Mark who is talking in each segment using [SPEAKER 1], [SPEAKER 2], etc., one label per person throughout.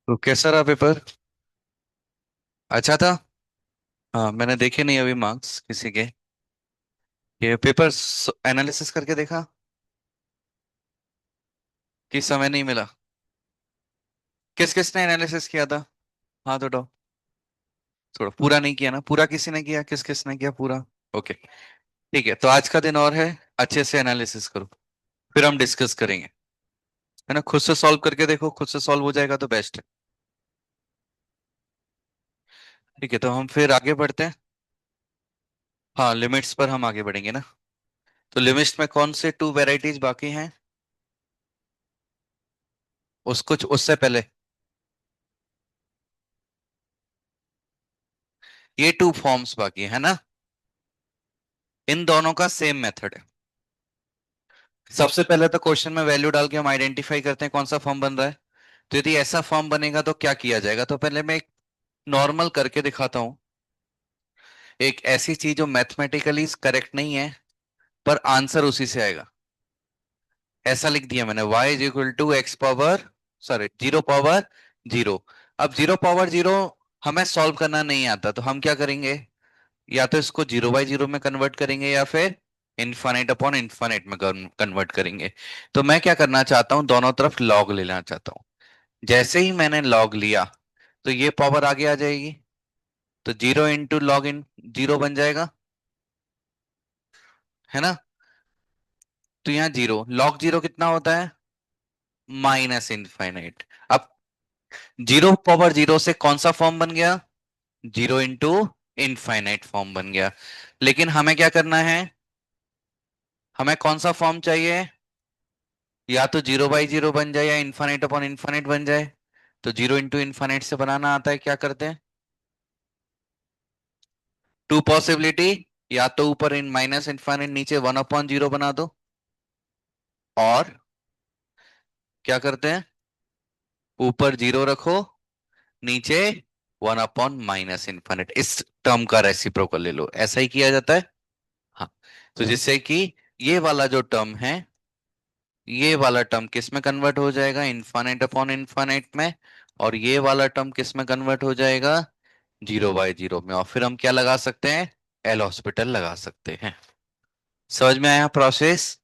[SPEAKER 1] तो कैसा रहा पेपर? अच्छा था। हाँ, मैंने देखे नहीं अभी मार्क्स किसी के। ये पेपर एनालिसिस करके देखा कि समय नहीं मिला। किस किसने एनालिसिस किया था? हाथ उठाओ। थोड़ा पूरा नहीं किया ना? पूरा किसी ने किया? किस किसने किया पूरा? ओके। ठीक है, तो आज का दिन और है। अच्छे से एनालिसिस करो, फिर हम डिस्कस करेंगे। है ना? खुद से सॉल्व करके देखो, खुद से सॉल्व हो जाएगा तो बेस्ट है। ठीक है, तो हम फिर आगे बढ़ते हैं। हाँ, लिमिट्स पर हम आगे बढ़ेंगे ना। तो लिमिट्स में कौन से टू वेराइटीज बाकी हैं? उसको उससे पहले ये टू फॉर्म्स बाकी है ना। इन दोनों का सेम मेथड है। सबसे पहले तो क्वेश्चन में वैल्यू डाल के हम आइडेंटिफाई करते हैं कौन सा फॉर्म बन रहा है। तो यदि ऐसा फॉर्म बनेगा तो क्या किया जाएगा? तो पहले मैं एक नॉर्मल करके दिखाता हूं। एक ऐसी चीज जो मैथमेटिकली करेक्ट नहीं है, पर आंसर उसी से आएगा। ऐसा लिख दिया मैंने, y is equal to x power, sorry, zero power zero. अब जीरो पावर जीरो हमें सॉल्व करना नहीं आता, तो हम क्या करेंगे? या तो इसको जीरो बाई जीरो में कन्वर्ट करेंगे, या फिर इनफाइनाइट अपॉन इनफाइनाइट में कन्वर्ट करेंगे। तो मैं क्या करना चाहता हूं, दोनों तरफ लॉग लेना चाहता हूं। जैसे ही मैंने लॉग लिया, तो ये पावर आगे आ जाएगी। तो zero into log in zero बन जाएगा, है ना? तो यहाँ जीरो लॉग जीरो कितना होता है? Minus infinite. अब जीरो पावर जीरो से कौन सा फॉर्म बन गया? जीरो इंटू इनफाइनाइट फॉर्म बन गया। लेकिन हमें क्या करना है? हमें कौन सा फॉर्म चाहिए? या तो जीरो बाई जीरो बन जाए, या इनफाइनाइट अपॉन इनफाइनाइट बन जाए। तो जीरो इंटू इनफाइनाइट से बनाना आता है, क्या करते हैं? टू पॉसिबिलिटी, या तो ऊपर इन माइनस इनफाइनाइट, नीचे वन अपॉन जीरो बना दो। और क्या करते हैं? ऊपर जीरो रखो, नीचे वन अपॉन माइनस इनफाइनाइट, इस टर्म का रेसिप्रोकल ले लो। ऐसा ही किया जाता है। हाँ। तो जिससे कि ये वाला जो टर्म है, ये वाला टर्म किस में कन्वर्ट हो जाएगा? इनफाइनाइट अपॉन इनफाइनाइट में। और ये वाला टर्म किस में कन्वर्ट हो जाएगा? जीरो बाय जीरो में। और फिर हम क्या लगा सकते हैं? एल हॉस्पिटल लगा सकते हैं। समझ में आया प्रोसेस?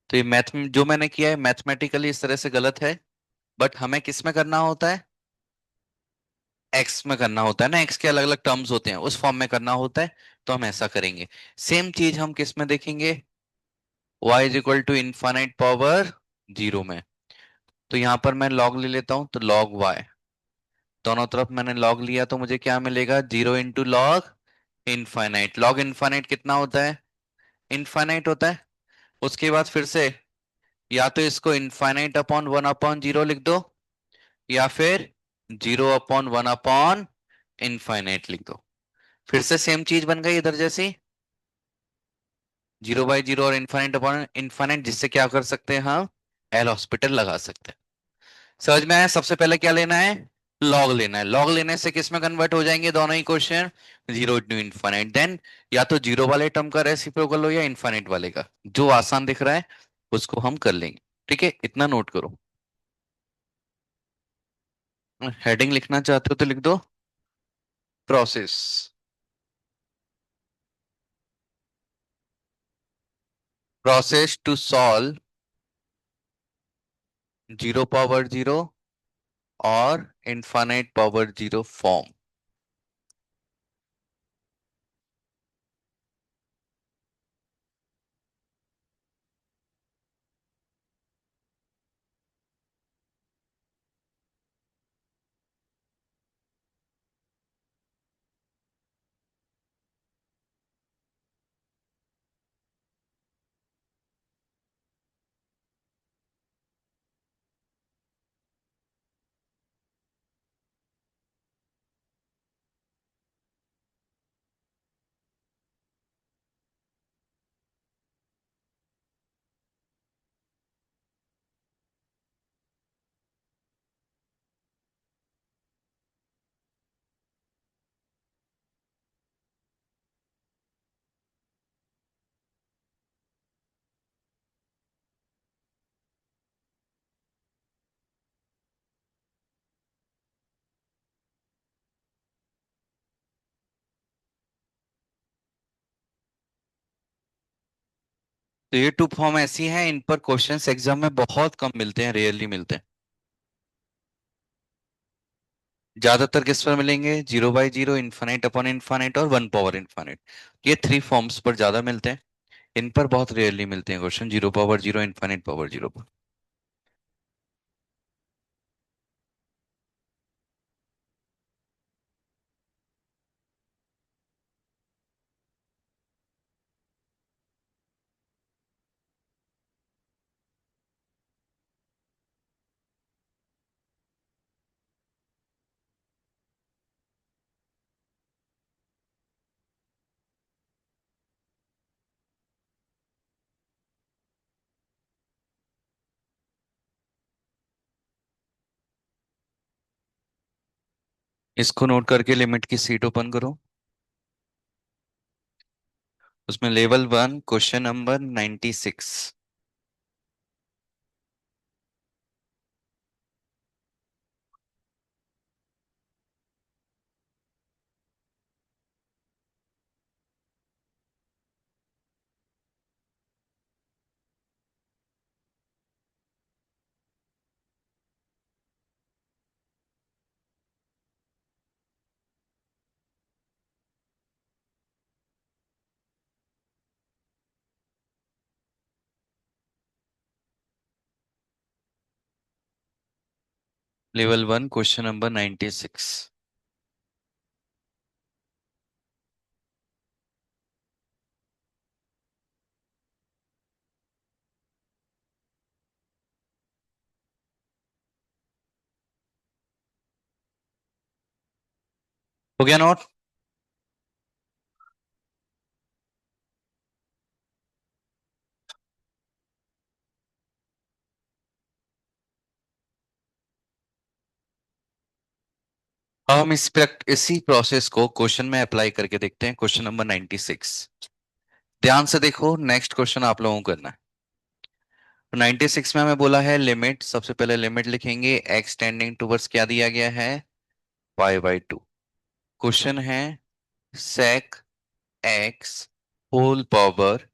[SPEAKER 1] तो ये मैथ जो मैंने किया है मैथमेटिकली इस तरह से गलत है, बट हमें किस में करना होता है? एक्स में करना होता है ना। एक्स के अलग अलग टर्म्स होते हैं, उस फॉर्म में करना होता है। तो हम ऐसा करेंगे। सेम चीज हम किस में देखेंगे? y is equal to infinite power zero में। तो यहां पर मैं लॉग ले लेता हूं, तो लॉग y। दोनों तरफ मैंने लॉग लिया, तो मुझे क्या मिलेगा? Zero into log infinite. Log infinite कितना होता है? इनफाइनाइट होता है। उसके बाद फिर से, या तो इसको infinite upon one upon zero लिख दो, या फिर zero upon one upon infinite लिख दो। फिर से सेम चीज बन गई इधर जैसी, जीरो बाई जीरो और इनफाइनाइट अपॉन इनफाइनाइट, जिससे क्या कर सकते हैं हम? एल हॉस्पिटल लगा सकते हैं। समझ में आया? सबसे पहले क्या लेना है? लॉग लेना है। लॉग लेने से किस में कन्वर्ट हो जाएंगे दोनों ही question? Zero to infinite. Then या तो जीरो वाले टर्म का रेसिप्रोकल हो, या इनफाइनाइट वाले का, जो आसान दिख रहा है उसको हम कर लेंगे। ठीक है, इतना नोट करो। हेडिंग लिखना चाहते हो तो लिख दो, process. Process to solve zero power zero और इनफाइनाइट पावर जीरो फॉर्म। तो ये टू फॉर्म ऐसी हैं, इन पर क्वेश्चंस एग्जाम में बहुत कम मिलते हैं, रेयरली मिलते हैं। ज्यादातर किस पर मिलेंगे? Zero by zero, infinite upon infinite और वन पावर इन्फानाइट। ये थ्री फॉर्म्स पर ज्यादा मिलते हैं। इन पर बहुत रेयरली मिलते हैं question, zero power zero, infinite power zero पर। इसको नोट करके लिमिट की सीट ओपन करो। उसमें level one question number 96। Level one question number 96। हो गया नोट? अब हम इसी प्रोसेस को क्वेश्चन में अप्लाई करके देखते हैं, क्वेश्चन नंबर 96। ध्यान से देखो, नेक्स्ट क्वेश्चन आप लोगों को करना है। 96 में हमें बोला है लिमिट, सबसे पहले लिमिट लिखेंगे, एक्स टेंडिंग टूवर्ड्स क्या दिया गया है? पाई बाई टू। क्वेश्चन है sec x whole power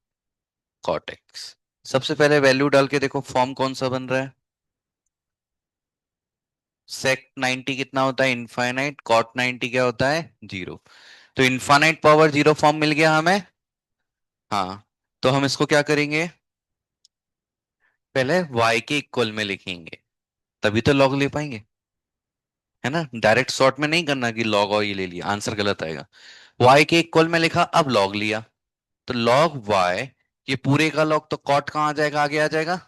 [SPEAKER 1] cot x. सबसे पहले वैल्यू डाल के देखो फॉर्म कौन सा बन रहा है। सेक 90 कितना होता है? इनफाइनाइट। कॉट 90 क्या होता है? जीरो। तो इनफाइनाइट पावर जीरो फॉर्म मिल गया हमें। हाँ, तो हम इसको क्या करेंगे? पहले y के इक्वल में लिखेंगे, तभी तो लॉग ले पाएंगे। है ना, डायरेक्ट शॉर्ट में नहीं करना कि लॉग और ये ले लिया, आंसर गलत आएगा। y के इक्वल में लिखा, अब लॉग लिया, तो लॉग y, ये पूरे का लॉग, तो कॉट कहाँ आ जाएगा? आगे आ जाएगा।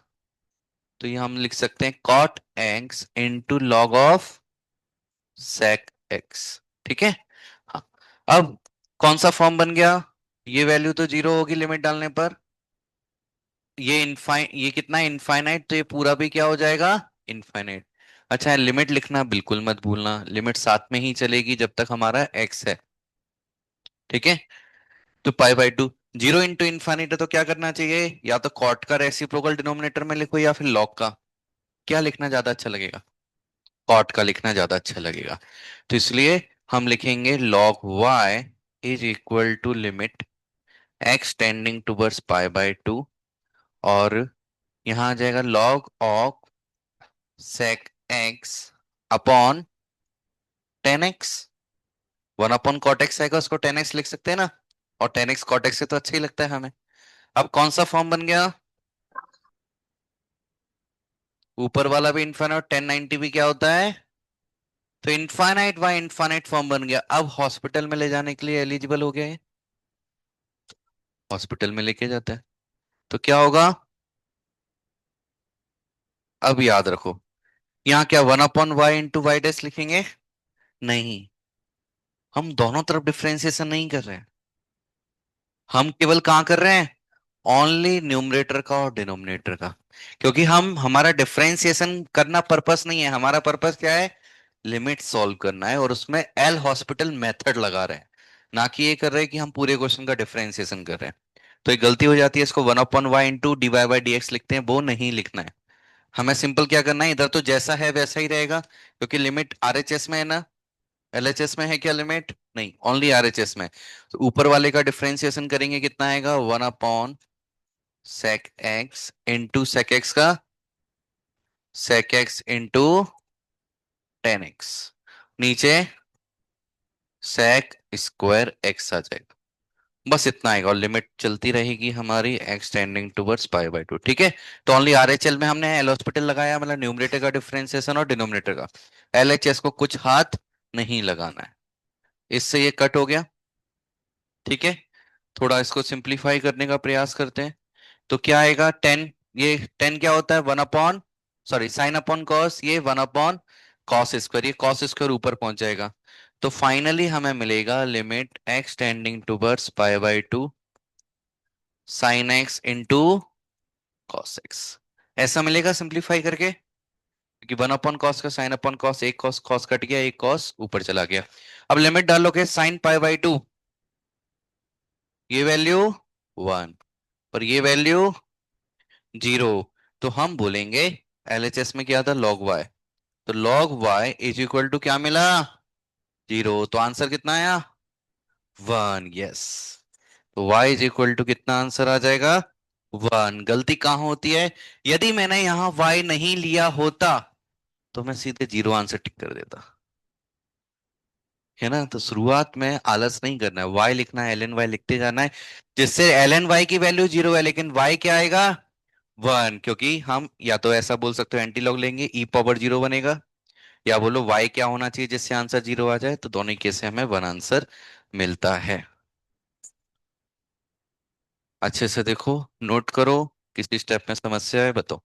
[SPEAKER 1] तो ये हम लिख सकते हैं cot x into log of sec x. ठीक है। हाँ, अब कौन सा फॉर्म बन गया? ये वैल्यू तो जीरो होगी लिमिट डालने पर। ये कितना इनफाइनाइट, तो ये पूरा भी क्या हो जाएगा? इनफाइनाइट। अच्छा, लिमिट लिखना बिल्कुल मत भूलना, लिमिट साथ में ही चलेगी जब तक हमारा एक्स है। ठीक है। तो पाई by to, zero into infinite है, तो क्या करना चाहिए? या तो कॉट का रेसिप्रोकल डिनोमिनेटर में लिखो या फिर लॉग का। क्या लिखना ज्यादा अच्छा लगेगा? कॉट का लिखना ज्यादा अच्छा लगेगा। तो इसलिए हम लिखेंगे log y is equal to limit x tending towards pi by two, और यहां आ जाएगा log of sec x upon 10x। One upon cot x आएगा, उसको 10x लिख सकते हैं ना, और 10x कॉट एक्स से तो अच्छा ही लगता है हमें। अब कौन सा फॉर्म बन गया? ऊपर वाला भी इनफाइनाइट और 1090 भी क्या होता है? तो इनफाइनाइट बाय इनफाइनाइट फॉर्म बन गया। अब हॉस्पिटल में ले जाने के लिए एलिजिबल हो गया है, हॉस्पिटल में लेके जाता है। तो क्या होगा? अब याद रखो, यहाँ क्या one upon y into y dash लिखेंगे? नहीं, हम दोनों तरफ डिफरेंशिएशन नहीं कर रहे हैं, हम केवल कहाँ कर रहे हैं? ओनली न्यूमरेटर का और डिनोमिनेटर का। क्योंकि हम, हमारा डिफरेंशिएशन करना पर्पस नहीं है, हमारा पर्पस क्या है? लिमिट सॉल्व करना है, और उसमें एल हॉस्पिटल मेथड लगा रहे हैं, ना कि ये कर रहे हैं कि हम पूरे क्वेश्चन का डिफरेंशिएशन कर रहे हैं। तो एक गलती हो जाती है, इसको one upon y into d y by d x लिखते हैं, वो नहीं लिखना है। हमें सिंपल क्या करना है, इधर तो जैसा है वैसा ही रहेगा, क्योंकि लिमिट आरएचएस में है ना। एलएचएस में है क्या लिमिट? नहीं, ओनली आरएचएस में। तो ऊपर वाले का डिफरेंशिएशन करेंगे, कितना आएगा? One upon sec x into sec x का सेक एक्स इंटू 10x, नीचे सेक स्क्वायर एक्स आ जाएगा। बस इतना आएगा और लिमिट चलती रहेगी हमारी x tending towards pi by 2। ठीक है। तो ओनली आरएचएल में हमने एल हॉस्पिटल लगाया, मतलब न्यूमरेटर का डिफरेंशिएशन और डिनोमिनेटर का। एलएचएस को कुछ हाथ नहीं लगाना है। इससे ये कट हो गया। ठीक है। थोड़ा इसको सिंप्लीफाई करने का प्रयास करते हैं। तो क्या आएगा 10, ये 10 क्या होता है 1 upon, sorry sine upon cos, ये 1 अपॉन कॉस स्क्वायर, ये कॉस स्क्वायर ऊपर पहुंच जाएगा। तो फाइनली हमें मिलेगा limit x tending towards pi by 2 sine x into cos x. ऐसा मिलेगा सिंप्लीफाई करके, क्योंकि 1 अपॉन कॉस का साइन अपॉन कॉस, एक कॉस कॉस कट गया, एक कॉस ऊपर चला गया। अब लिमिट डालोगे साइन पाई बाय 2, ये वैल्यू 1 और ये वैल्यू 0। तो हम बोलेंगे एलएचएस में क्या था लॉग वाई, तो log Y is equal to क्या मिला 0। तो आंसर कितना आया 1। यस। तो y इज इक्वल टू कितना आंसर आ जाएगा 1। गलती कहाँ होती है, यदि मैंने यहां y नहीं लिया होता तो मैं सीधे 0 आंसर टिक कर देता, है ना। तो शुरुआत में आलस नहीं करना है, y लिखना है, ln y लिखते जाना है, जिससे ln y की वैल्यू 0 है लेकिन y क्या आएगा 1। क्योंकि हम या तो ऐसा बोल सकते हो एंटी लॉग लेंगे e पावर 0 बनेगा, या बोलो y क्या होना चाहिए जिससे आंसर 0 आ जाए, तो दोनों ही केस से हमें 1 आंसर मिलता है। अच्छे से देखो, नोट करो, किसी स्टेप में समस्या है बताओ।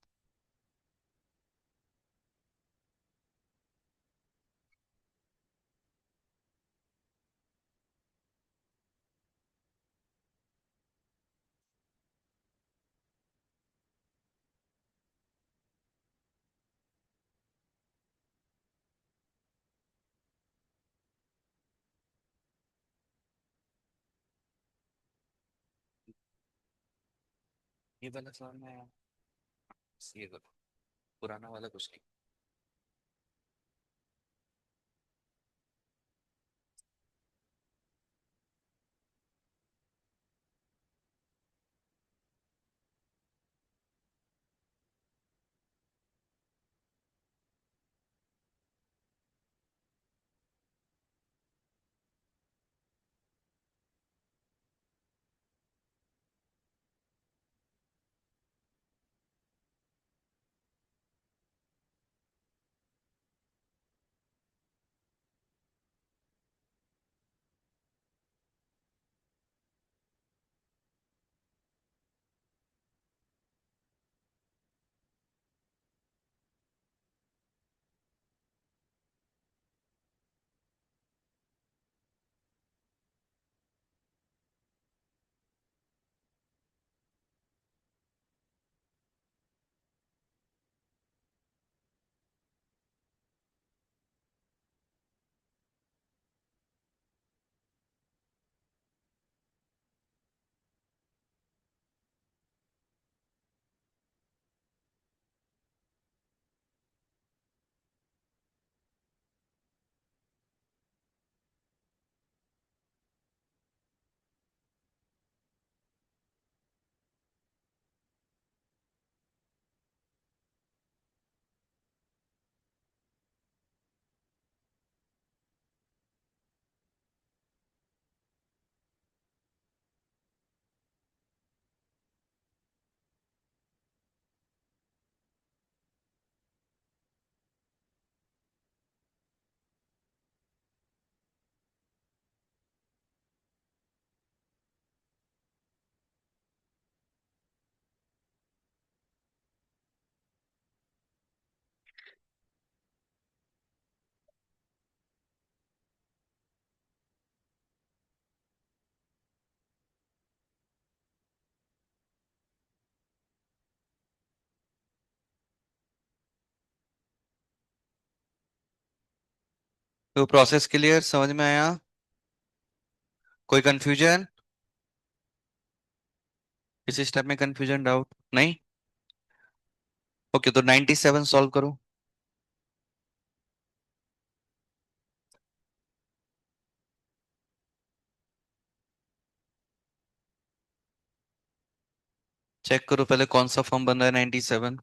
[SPEAKER 1] ये वाला समझ में आया, ये करो, पुराना वाला कुछ नहीं। तो प्रोसेस क्लियर समझ में आया, कोई कंफ्यूजन, किसी स्टेप में कंफ्यूजन डाउट नहीं। ओके, तो 97 सॉल्व करो। चेक करो पहले कौन सा फॉर्म बन रहा है 97।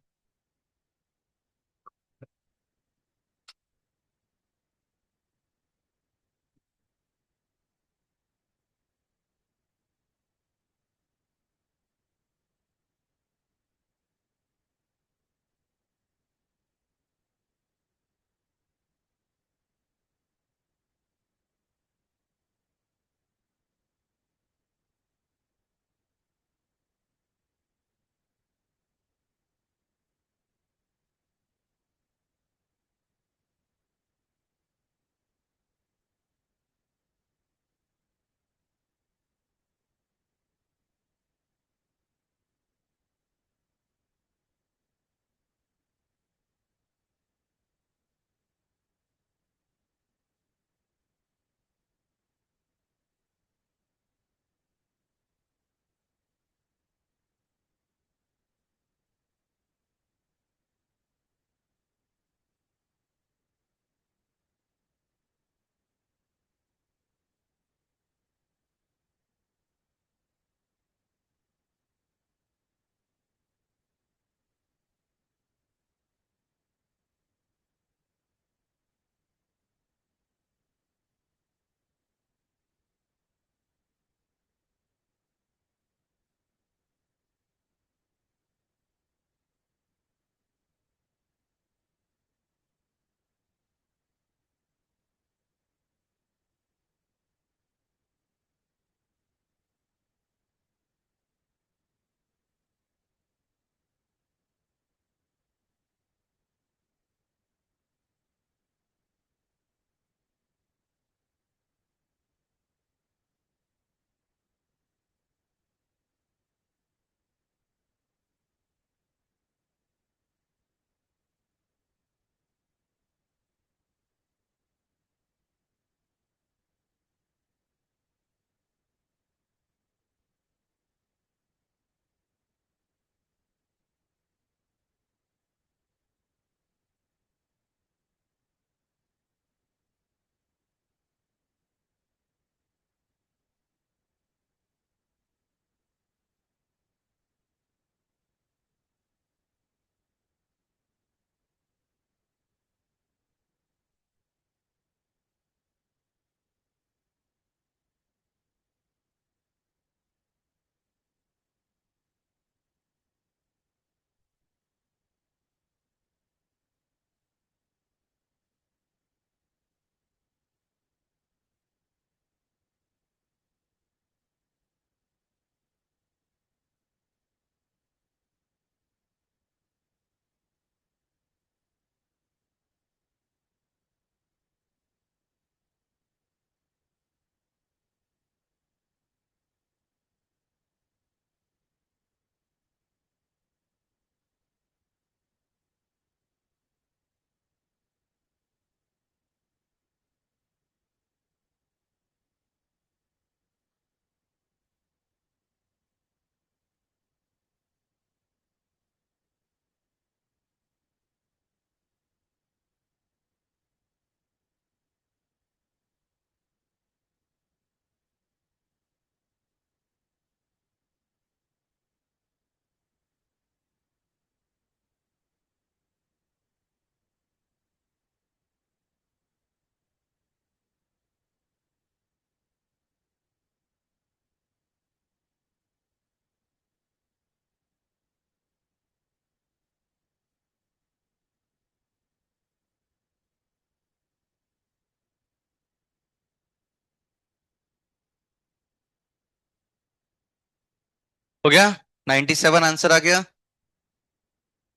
[SPEAKER 1] हो गया। 97 आंसर आ गया।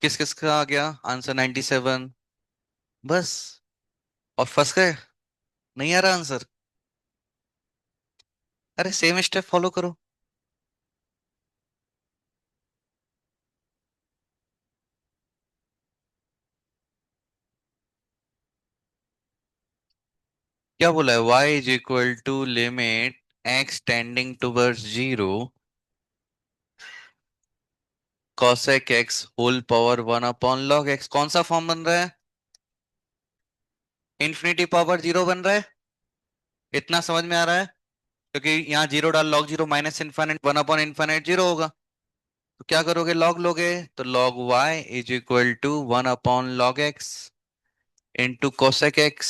[SPEAKER 1] किस किस का आ गया आंसर 97? बस। और फंस गए? नहीं आ रहा आंसर? अरे सेम स्टेप फॉलो करो। क्या बोला है? y is equal to limit x tending towards zero cosec x whole power 1/log x। कौन सा फॉर्म बन रहा है? इंफिनिटी पावर जीरो बन रहा है। इतना समझ में आ रहा है? क्योंकि यहाँ जीरो डाल log जीरो माइनस इन्फाइनाइट 1/इन्फाइनाइट जीरो होगा। तो क्या करोगे, लॉग लोगे। तो log Y is equal to 1/log x into cosec X,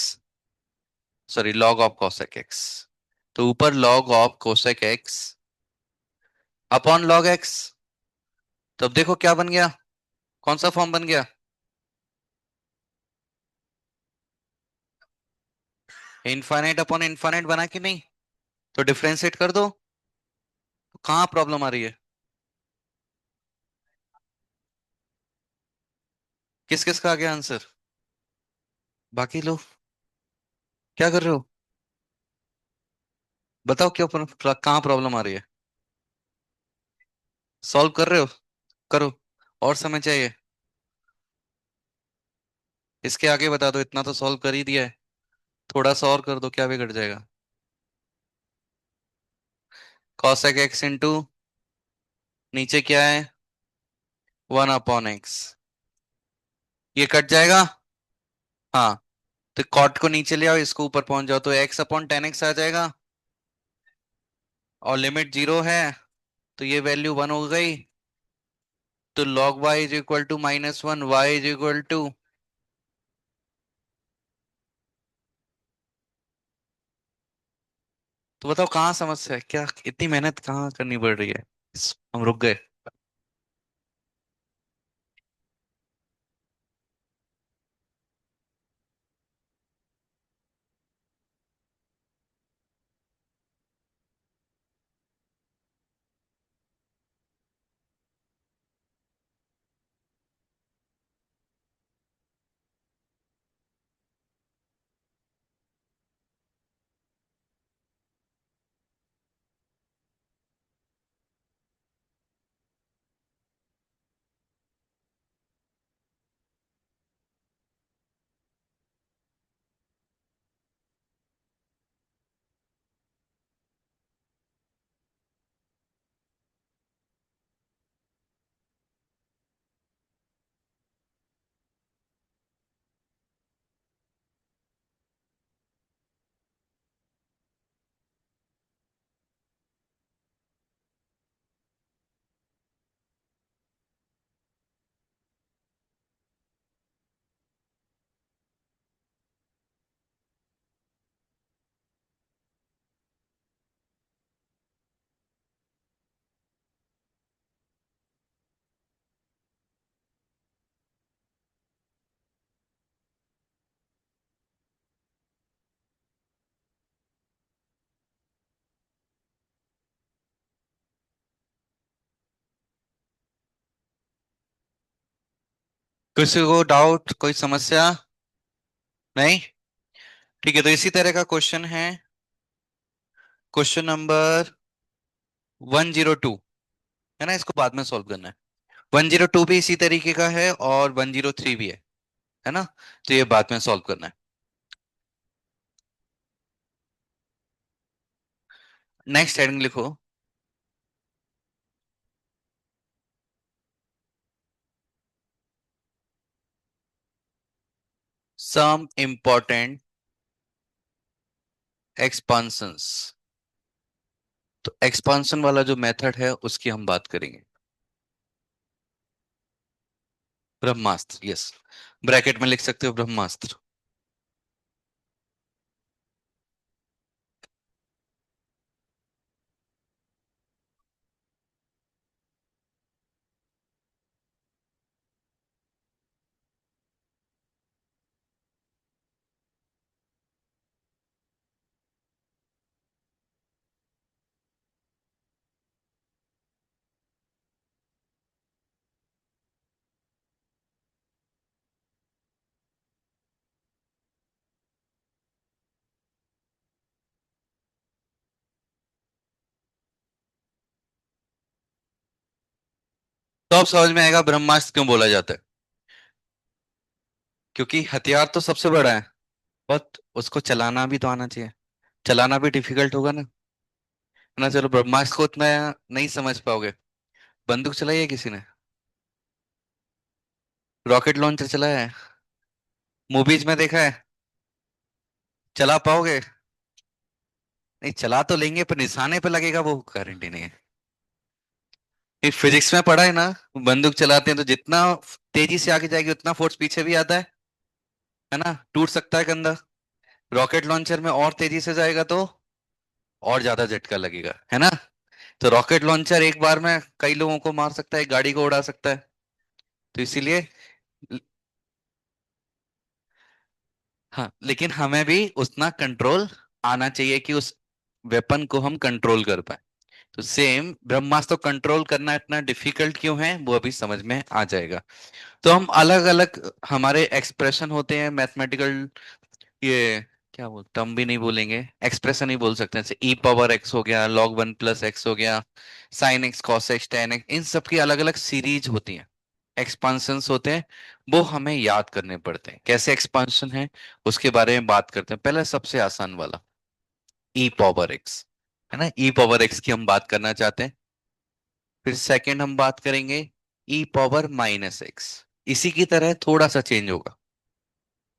[SPEAKER 1] sorry log of cosec X. तो ऊपर log of cosec X upon log X. तो अब देखो क्या बन गया, कौन सा फॉर्म बन गया, इनफाइनाइट अपॉन इनफाइनाइट बना कि नहीं। तो डिफरेंशिएट कर दो। तो कहाँ प्रॉब्लम आ रही है, किस किस का आ गया आंसर, बाकी लोग क्या कर रहे हो, बताओ क्यों, कहाँ प्रॉब्लम आ रही है, सॉल्व कर रहे हो, करो, और समय चाहिए, इसके आगे बता दो, इतना तो सॉल्व कर ही दिया है, थोड़ा सा और कर दो, क्या बिगड़ जाएगा। कॉसेक एक्स इंटू नीचे क्या है, 1/x, ये कट जाएगा। हाँ, तो कॉट को नीचे ले आओ, इसको ऊपर पहुंच जाओ, तो x/10x आ जाएगा, और लिमिट 0 है, तो ये वैल्यू 1 हो गई। तो log y is equal to -1, y is equal to, तो बताओ कहाँ समस्या है, क्या इतनी मेहनत कहाँ करनी पड़ रही है, हम रुक गए। किसी को डाउट, कोई समस्या नहीं, ठीक है, तो इसी तरह का क्वेश्चन है, क्वेश्चन नंबर 102, है ना, इसको बाद में सॉल्व करना है। 102 भी इसी तरीके का है, और 103 भी है ना, तो ये बाद में सॉल्व करना है। नेक्स्ट हेडिंग लिखो, सम इंपॉर्टेंट एक्सपांशंस। तो एक्सपांशन वाला जो मेथड है उसकी हम बात करेंगे, ब्रह्मास्त्र, यस, ब्रैकेट में लिख सकते हो ब्रह्मास्त्र। तो अब समझ में आएगा ब्रह्मास्त्र क्यों बोला जाता है, क्योंकि हथियार तो सबसे बड़ा है, बट उसको चलाना भी तो आना चाहिए, चलाना भी डिफिकल्ट होगा ना, है ना। चलो ब्रह्मास्त्र को उतना नहीं समझ पाओगे, बंदूक चलाई है किसी ने, रॉकेट लॉन्चर चलाया है, मूवीज में देखा है, चला पाओगे, नहीं चला तो लेंगे पर निशाने पे लगेगा वो गारंटी नहीं है। ये फिजिक्स में पढ़ा है ना, बंदूक चलाते हैं तो जितना तेजी से आगे जाएगी उतना फोर्स पीछे भी आता है ना, टूट सकता है कंधा। रॉकेट लॉन्चर में और तेजी से जाएगा तो और ज्यादा झटका लगेगा, है ना। तो रॉकेट लॉन्चर एक बार में कई लोगों को मार सकता है, गाड़ी को उड़ा सकता है। तो इसीलिए, हाँ, लेकिन हमें भी उतना कंट्रोल आना चाहिए कि उस वेपन को हम कंट्रोल कर पाए। तो सेम ब्रह्मास्त्र को कंट्रोल करना इतना डिफिकल्ट क्यों है वो अभी समझ में आ जाएगा। तो हम अलग अलग हमारे एक्सप्रेशन होते हैं मैथमेटिकल, ये क्या बोलते, हम भी नहीं बोलेंगे, एक्सप्रेशन ही बोल सकते हैं, जैसे ई पावर एक्स हो गया, log 1 + x हो गया, sine X cos X tan X, इन सब की अलग अलग सीरीज होती हैं, एक्सपांशंस होते हैं। वो हमें याद करने पड़ते हैं कैसे एक्सपांशन है, उसके बारे में बात करते हैं। पहले सबसे आसान वाला, ई पावर एक्स, है ना, ई पावर एक्स की हम बात करना चाहते हैं। फिर सेकंड हम बात करेंगे e⁻⁻x, इसी की तरह थोड़ा सा चेंज होगा।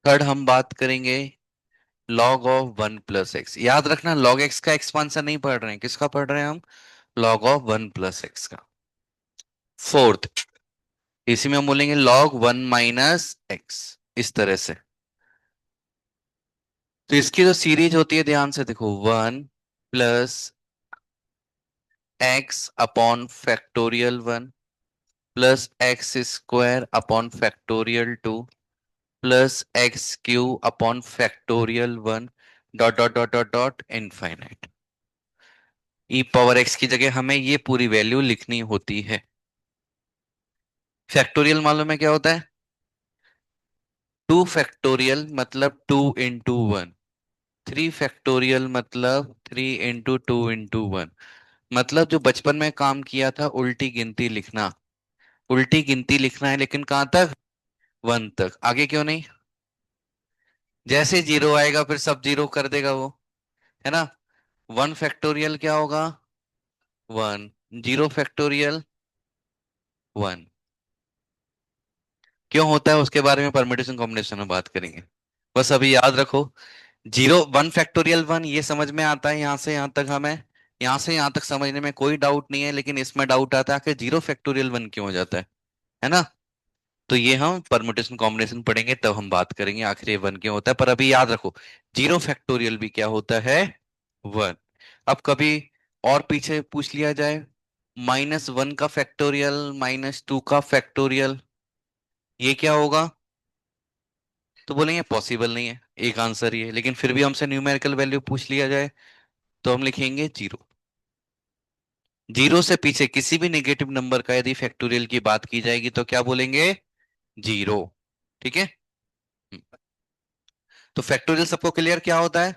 [SPEAKER 1] थर्ड हम बात करेंगे log of 1 + x। याद रखना log x का एक्सपांशन नहीं पढ़ रहे हैं, किसका पढ़ रहे हैं हम, log of 1 + x का। फोर्थ, इसी में हम बोलेंगे log 1 - x, इस तरह से। तो इसकी जो सीरीज होती है ध्यान से देखो, 1 + x/(1) +x² +x³ ((1) ई पावर एक्स की जगह हमें ये पूरी वैल्यू लिखनी होती है। फैक्टोरियल मालूम है क्या होता है, 2 फैक्टोरियल मतलब 2 × 1, 3 फैक्टोरियल मतलब 3 × 2 × 1। मतलब जो बचपन में काम किया था, उल्टी गिनती लिखना, उल्टी गिनती लिखना है, लेकिन कहां तक, 1 तक, आगे क्यों नहीं। जैसे जीरो आएगा फिर सब जीरो कर देगा वो, है ना। 1 फैक्टोरियल क्या होगा, 1, 0 फैक्टोरियल 1। क्यों होता है उसके बारे में परम्यूटेशन कॉम्बिनेशन में बात करेंगे। बस अभी याद रखो, 1 फैक्टोरियल 1 ये समझ में आता है, यहां से यहां तक हमें, यहां से यहां तक समझने में कोई डाउट नहीं है, लेकिन इसमें डाउट आता है कि 0 फैक्टोरियल 1 क्यों हो जाता है ना। तो ये हम परम्यूटेशन कॉम्बिनेशन पढ़ेंगे तब हम बात करेंगे आखिर ये 1 क्यों होता है। पर अभी याद रखो, 0 फैक्टोरियल भी क्या होता है, 1। अब कभी और पीछे पूछ लिया जाए, -1 का फैक्टोरियल, -2 का फैक्टोरियल, ये क्या होगा, तो बोलेंगे पॉसिबल नहीं है, एक आंसर ही है। लेकिन फिर भी हमसे न्यूमेरिकल वैल्यू पूछ लिया जाए तो हम लिखेंगे 0। जीरो से पीछे किसी भी नेगेटिव नंबर का यदि फैक्टोरियल की बात की जाएगी तो क्या बोलेंगे, 0। ठीक है। तो फैक्टोरियल सबको क्लियर क्या होता है,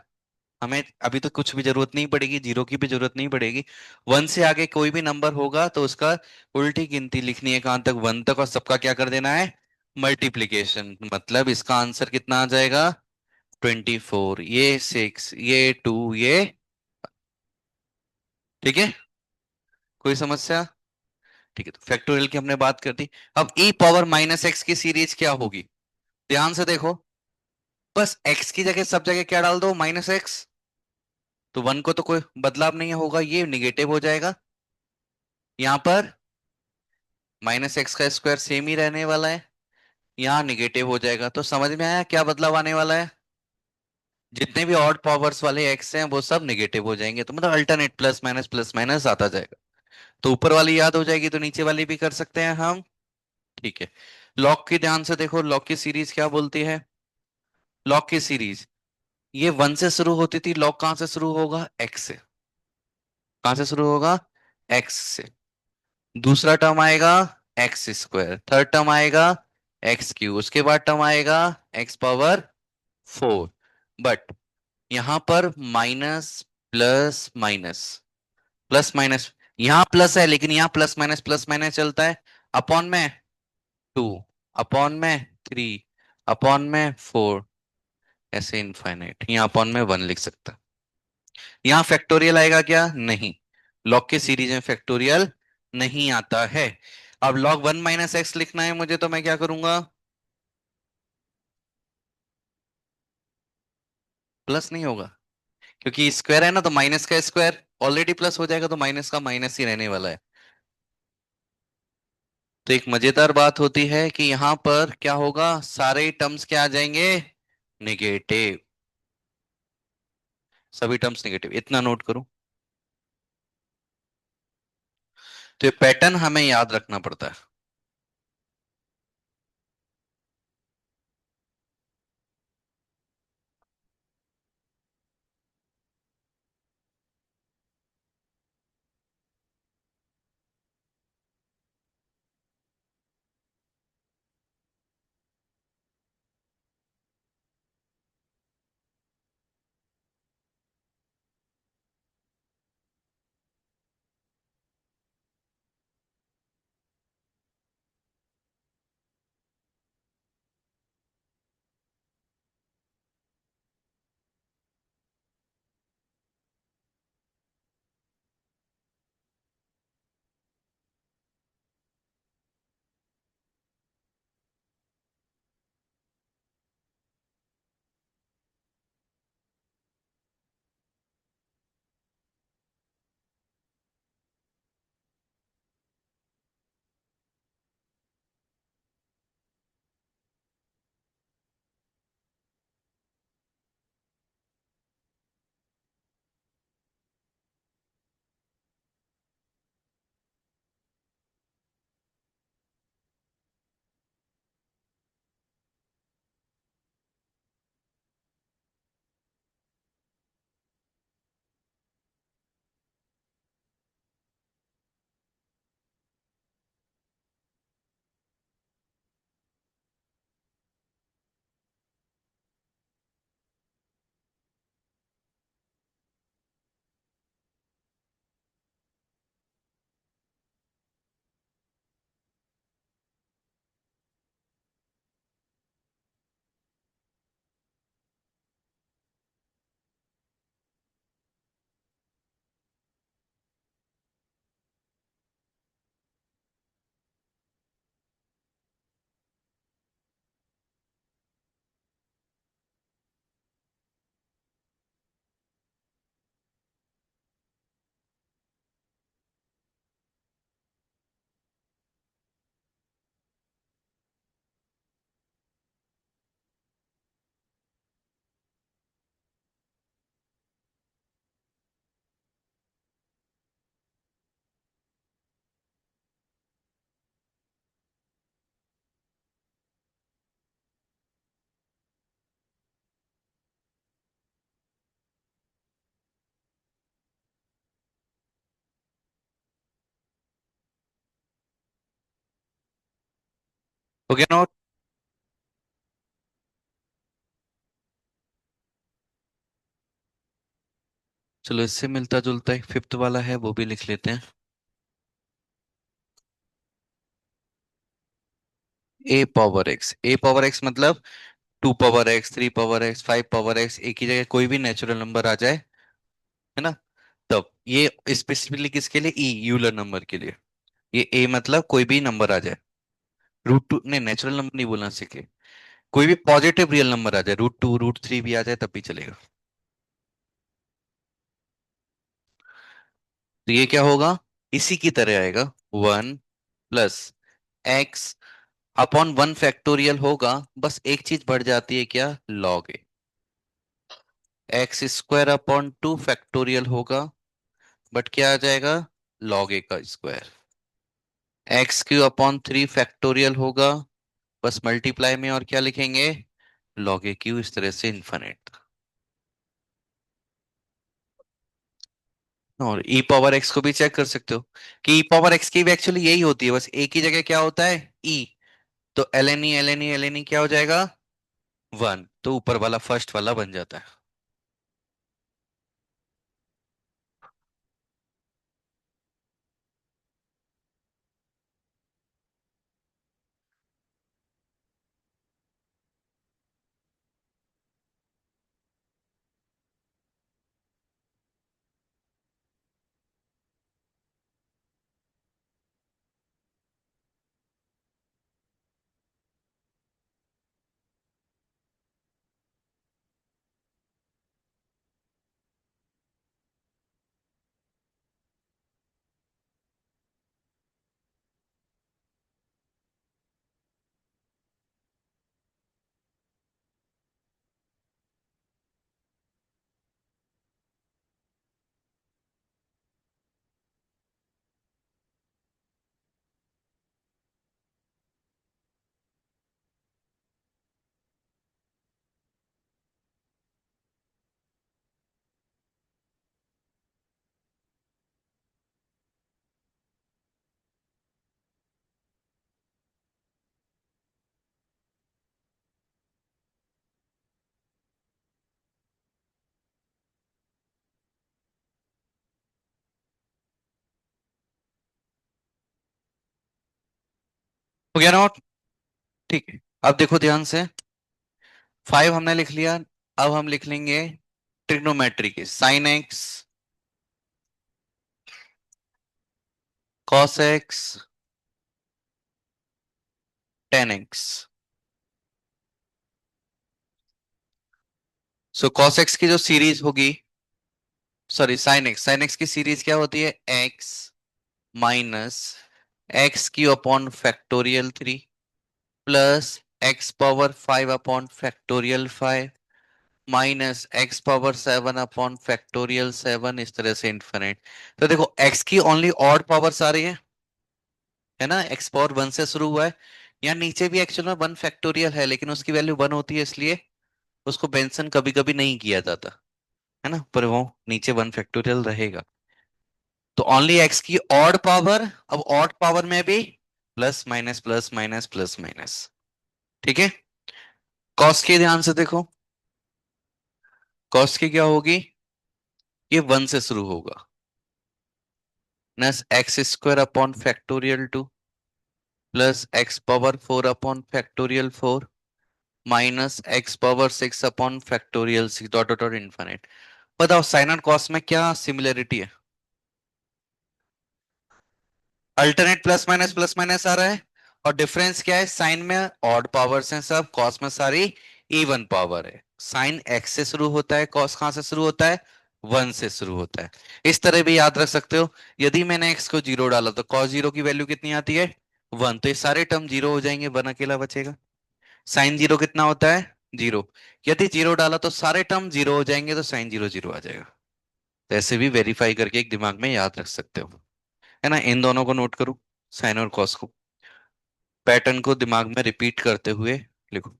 [SPEAKER 1] हमें अभी तो कुछ भी जरूरत नहीं पड़ेगी, जीरो की भी जरूरत नहीं पड़ेगी। 1 से आगे कोई भी नंबर होगा तो उसका उल्टी गिनती लिखनी है, कहां तक, 1 तक, और सबका क्या कर देना है, मल्टीप्लीकेशन। मतलब इसका आंसर कितना आ जाएगा, 24, ये 6, ये 2, ये, ठीक है। कोई समस्या, ठीक है। तो फैक्टोरियल की हमने बात कर दी। अब e⁻⁻x की सीरीज क्या होगी, ध्यान से देखो, बस x की जगह सब जगह क्या डाल दो, -x। तो 1 को तो कोई बदलाव नहीं होगा, ये निगेटिव हो जाएगा। यहां पर -x² सेम ही रहने वाला है, यहाँ निगेटिव हो जाएगा। तो समझ में आया क्या बदलाव आने वाला है, जितने भी ऑड पावर्स वाले x हैं वो सब निगेटिव हो जाएंगे। तो मतलब अल्टरनेट प्लस माइनस आता जाएगा। तो ऊपर वाली याद हो जाएगी तो नीचे वाली भी कर सकते हैं हम, ठीक है। लॉग की ध्यान से देखो, लॉग की सीरीज क्या बोलती है, लॉग की सीरीज, ये 1 से शुरू होती थी, लॉग कहां से शुरू होगा, x से। कहां से शुरू होगा, x से। दूसरा टर्म आएगा x², थर्ड टर्म आएगा x³, उसके बाद टर्म आएगा x⁻⁴। बट यहां पर minus, plus minus, plus minus, यहां प्लस है लेकिन यहां प्लस माइनस चलता है। अपॉन में 2, अपॉन में 3, अपॉन में 4, ऐसे इनफाइनाइट, यहाँ अपॉन में 1 लिख सकता। यहाँ फैक्टोरियल आएगा क्या, नहीं, लॉग के सीरीज में फैक्टोरियल नहीं आता है। अब log 1 - x लिखना है मुझे, तो मैं क्या करूंगा, प्लस नहीं होगा, क्योंकि स्क्वायर है ना, तो माइनस का स्क्वायर ऑलरेडी प्लस हो जाएगा, तो माइनस का माइनस ही रहने वाला है। तो एक मजेदार बात होती है कि यहां पर क्या होगा, सारे टर्म्स क्या आ जाएंगे, नेगेटिव। सभी टर्म्स नेगेटिव, इतना नोट करो। तो ये पैटर्न हमें याद रखना पड़ता है। हो गया नोट। चलो इससे मिलता जुलता एक फिफ्थ वाला है, वो भी लिख लेते हैं। ए पावर एक्स मतलब 2 power x, 3 power x, 5 power x, एक ही जगह कोई भी नेचुरल नंबर आ जाए, है ना। तब ये स्पेसिफिकली किसके लिए, ई यूलर नंबर के लिए। ये ए मतलब कोई भी नंबर आ जाए, रूट 2 ने नेचुरल नंबर नहीं बोलना सीखे, कोई भी पॉजिटिव रियल नंबर आ जाए, रूट 2 रूट 3 भी आ जाए तब भी चलेगा। तो ये क्या होगा, इसी की तरह आएगा, 1 + x/1 होगा। बस एक चीज बढ़ जाती है, क्या, log a। x² / 2 होगा, बट क्या आ जाएगा, log a का स्क्वायर। x³ / 3 होगा, बस मल्टीप्लाई में और क्या लिखेंगे, log a क्यू, इस तरह से इन्फिनिट। और e पावर x को भी चेक कर सकते हो कि e पावर x की भी एक्चुअली यही होती है, बस एक ही जगह क्या होता है, e। तो ln क्या हो जाएगा, 1, तो ऊपर वाला फर्स्ट वाला बन जाता है। हो गया नोट? ठीक है, अब देखो ध्यान से। 5 हमने लिख लिया। अब हम लिख लेंगे ट्रिग्नोमेट्री के sign X, cos X, tan x. So cos x की जो सीरीज होगी, सॉरी साइन एक्स की सीरीज क्या होती है? X minus x Q upon factorial 3 plus x power 5 upon factorial 5 minus x power 7 upon factorial 7, इस तरह से इन्फिनिट। तो देखो एक्स की ओनली ऑड पावर्स आ रही है ना, एक्स पावर 1 से शुरू हुआ है। यहाँ नीचे भी एक्चुअल में 1 फैक्टोरियल है, लेकिन उसकी वैल्यू 1 होती है, इसलिए उसको मेंशन कभी कभी नहीं किया जाता है ना, पर वो नीचे 1 फैक्टोरियल रहेगा। तो ओनली एक्स की ऑड पावर। अब ऑड पावर में भी plus minus plus minus plus minus. ठीक है, कॉस के ध्यान से देखो। कॉस की क्या होगी? ये 1 से शुरू होगा, minus x square upon factorial 2 plus x power 4 upon factorial 4 minus x power 6 upon factorial 6 dot dot dot infinite. बताओ साइन और कॉस में क्या सिमिलरिटी है? अल्टरनेट प्लस माइनस आ रहा है। और डिफरेंस क्या है? साइन में ऑड पावर्स हैं सब, कॉस में सारी इवन पावर है। साइन एक्स से शुरू होता है, कॉस कहां से शुरू होता है? 1 से शुरू होता है। इस तरह भी याद रख सकते हो। यदि मैंने एक्स को जीरो डाला तो कॉस जीरो की वैल्यू कितनी आती है? 1। तो ये सारे टर्म जीरो हो जाएंगे, 1 अकेला बचेगा। साइन जीरो कितना होता है? जीरो। यदि जीरो डाला तो सारे टर्म जीरो हो जाएंगे, तो साइन जीरो जीरो आ जाएगा। तो ऐसे भी वेरीफाई करके एक दिमाग में याद रख सकते हो, है ना। इन दोनों को नोट करो, साइन और कॉस को, पैटर्न को दिमाग में रिपीट करते हुए लिखो।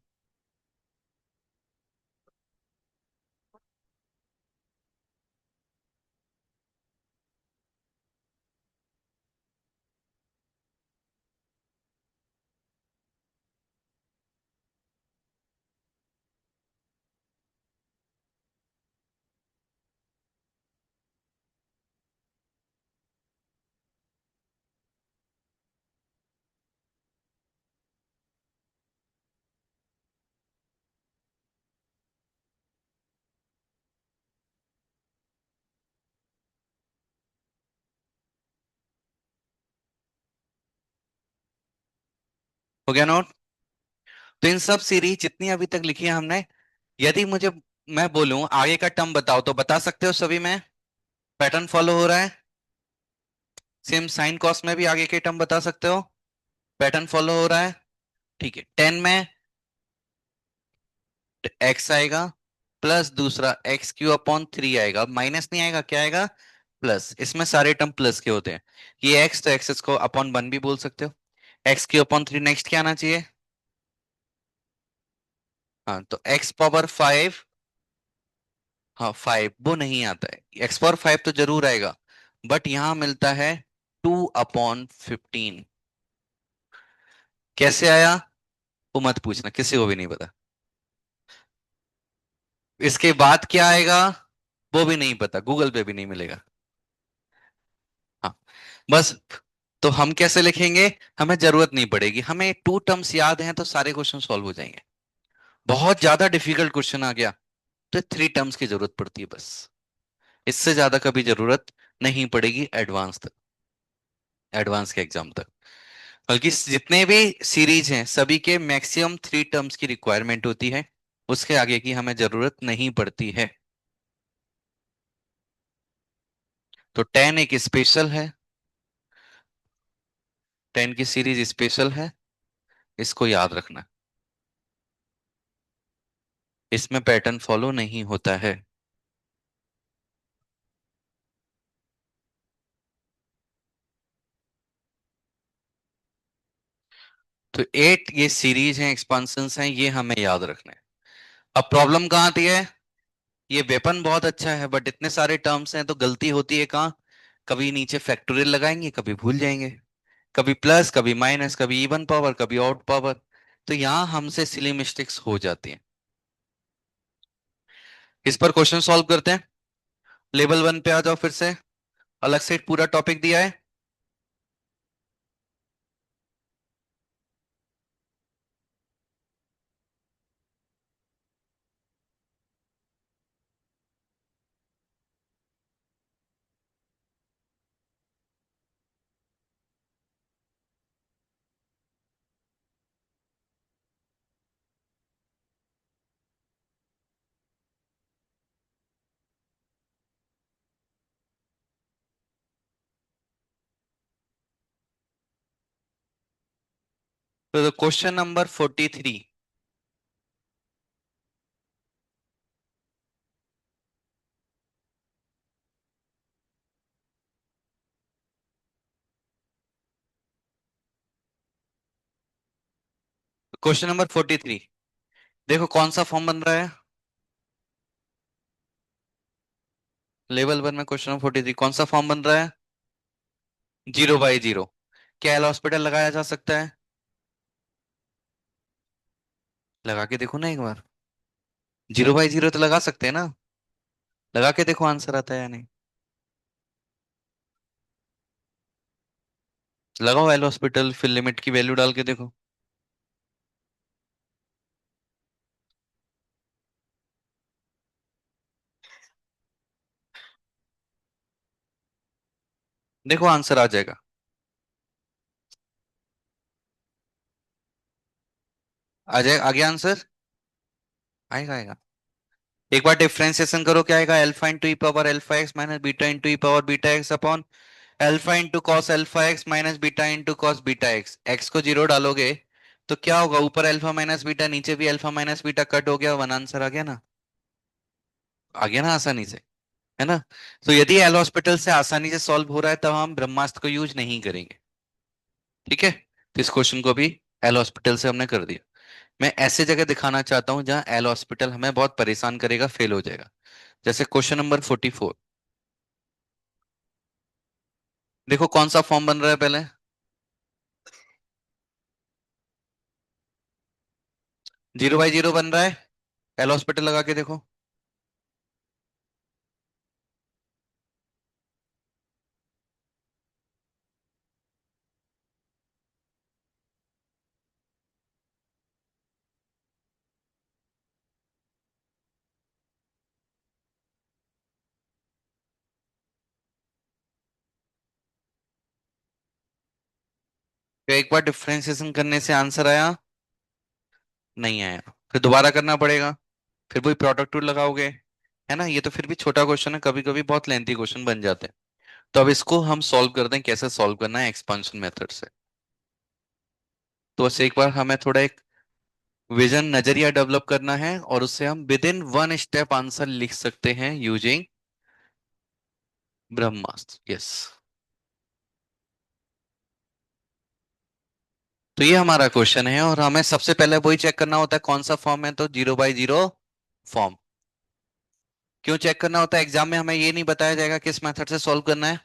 [SPEAKER 1] हो गया नोट? तो इन सब सीरीज जितनी अभी तक लिखी है हमने, यदि मुझे मैं बोलूं आगे का टर्म बताओ, तो बता सकते हो सभी में? पैटर्न फॉलो हो रहा है? सेम साइन कॉस में भी आगे के टर्म बता सकते हो? पैटर्न फॉलो हो रहा है? ठीक है, 10 में एक्स आएगा, प्लस दूसरा एक्स क्यू अपॉन 3 आएगा, माइनस नहीं आएगा, क्या आएगा? प्लस। इसमें सारे टर्म प्लस के होते हैं। ये एक्स, तो एक्स को अपॉन 1 भी बोल सकते हो। एक्स क्यू अपॉन 3, नेक्स्ट क्या आना चाहिए? हाँ, तो एक्स पावर 5। हाँ 5 वो नहीं आता है, एक्स पावर 5 तो जरूर आएगा, बट यहां मिलता है 2/15। कैसे आया वो मत पूछना, किसी को भी नहीं पता। इसके बाद क्या आएगा वो भी नहीं पता, गूगल पे भी नहीं मिलेगा। हाँ, बस। तो हम कैसे लिखेंगे? हमें जरूरत नहीं पड़ेगी, हमें 2 टर्म्स याद हैं तो सारे क्वेश्चन सॉल्व हो जाएंगे। बहुत ज्यादा डिफिकल्ट क्वेश्चन आ गया तो 3 टर्म्स की जरूरत पड़ती है बस। इससे ज्यादा कभी जरूरत नहीं पड़ेगी एडवांस तक, एडवांस के एग्जाम तक। बल्कि जितने भी सीरीज हैं सभी के मैक्सिमम 3 टर्म्स की रिक्वायरमेंट होती है, उसके आगे की हमें जरूरत नहीं पड़ती है। तो 10 एक स्पेशल है, 10 की सीरीज स्पेशल है, इसको याद रखना। इसमें पैटर्न फॉलो नहीं होता है। तो 8 ये सीरीज हैं, एक्सपांशंस हैं, ये हमें याद रखना है। अब प्रॉब्लम कहाँ आती है? ये वेपन बहुत अच्छा है, बट इतने सारे टर्म्स हैं तो गलती होती है कहाँ? कभी नीचे फैक्टोरियल लगाएंगे, कभी भूल जाएंगे, कभी प्लस कभी माइनस, कभी इवन पावर कभी ऑड पावर। तो यहां हमसे सिली मिस्टेक्स हो जाती हैं। इस पर क्वेश्चन सॉल्व करते हैं। लेवल 1 पे आ जाओ फिर से, अलग से पूरा टॉपिक दिया है। तो क्वेश्चन नंबर 43। क्वेश्चन नंबर 43, देखो कौन सा फॉर्म बन रहा है। लेवल 1 में क्वेश्चन नंबर 43 कौन सा फॉर्म बन रहा है? 0/0। क्या एल हॉस्पिटल लगाया जा सकता है? लगा के देखो ना एक बार। 0/0 तो लगा सकते हैं ना। लगा के देखो आंसर आता है या नहीं। लगाओ एल हॉस्पिटल, फिर लिमिट की वैल्यू डाल के देखो। देखो आंसर आ जाएगा। आ जाए, आ गया आंसर। आएगा आएगा। एक बार डिफरेंशिएशन करो, क्या आएगा? Alpha into E power alpha X minus beta into E power beta X upon alpha into cos alpha X minus beta into cos beta X. X को जीरो डालोगे तो क्या होगा? ऊपर अल्फा माइनस बीटा, नीचे भी अल्फा माइनस बीटा, कट हो गया, वन आंसर आ गया ना। आ गया ना आसानी से, है ना। तो यदि एल हॉस्पिटल से आसानी से सॉल्व हो रहा है तब हम ब्रह्मास्त्र को यूज नहीं करेंगे। ठीक है, तो इस क्वेश्चन को भी एल हॉस्पिटल से हमने कर दिया। मैं ऐसे जगह दिखाना चाहता हूं जहां एल हॉस्पिटल हमें बहुत परेशान करेगा, फेल हो जाएगा। जैसे क्वेश्चन नंबर 44। देखो कौन सा फॉर्म बन रहा है पहले। 0/0 बन रहा है। एल हॉस्पिटल लगा के देखो। क्या एक बार डिफरेंशिएशन करने से आंसर आया? नहीं आया। फिर दोबारा करना पड़ेगा। फिर वही प्रोडक्ट रूल लगाओगे, है ना। ये तो फिर भी छोटा क्वेश्चन है, कभी कभी बहुत लेंथी क्वेश्चन बन जाते हैं। तो अब इसको हम सॉल्व करते हैं। कैसे सॉल्व करना है? एक्सपांशन मेथड से। तो बस एक बार हमें थोड़ा एक विजन, नजरिया डेवलप करना है, और उससे हम with in one step answer लिख सकते हैं यूजिंग ब्रह्मास्त्र। यस। तो ये हमारा क्वेश्चन है, और हमें सबसे पहले वही चेक करना होता है कौन सा फॉर्म है। तो 0/0 फॉर्म। क्यों चेक करना होता है? एग्जाम में हमें ये नहीं बताया जाएगा किस मेथड से सॉल्व करना है,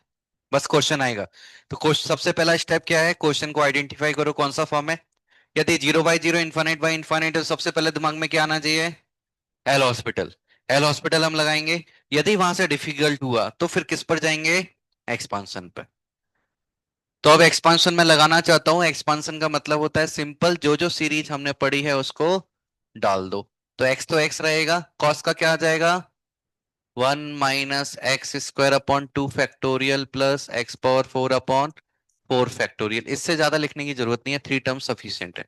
[SPEAKER 1] बस क्वेश्चन आएगा। तो क्वेश्चन सबसे पहला स्टेप क्या है? क्वेश्चन को आइडेंटिफाई करो कौन सा फॉर्म है। यदि 0/0 इन्फाइनाइट बाई इन्फाइनाइट, तो सबसे पहले दिमाग में क्या आना चाहिए? L hospital. एल हॉस्पिटल हम लगाएंगे। यदि वहां से डिफिकल्ट हुआ तो फिर किस पर जाएंगे? एक्सपांशन पर। तो अब एक्सपांशन में लगाना चाहता हूं। एक्सपांशन का मतलब होता है सिंपल, जो जो सीरीज हमने पढ़ी है उसको डाल दो। तो एक्स तो एक्स रहेगा, कॉस का क्या आ जाएगा? 1 - x² upon 2 factorial plus x⁴/4 factorial. इससे ज्यादा लिखने की जरूरत नहीं है, 3 टर्म सफिशियंट है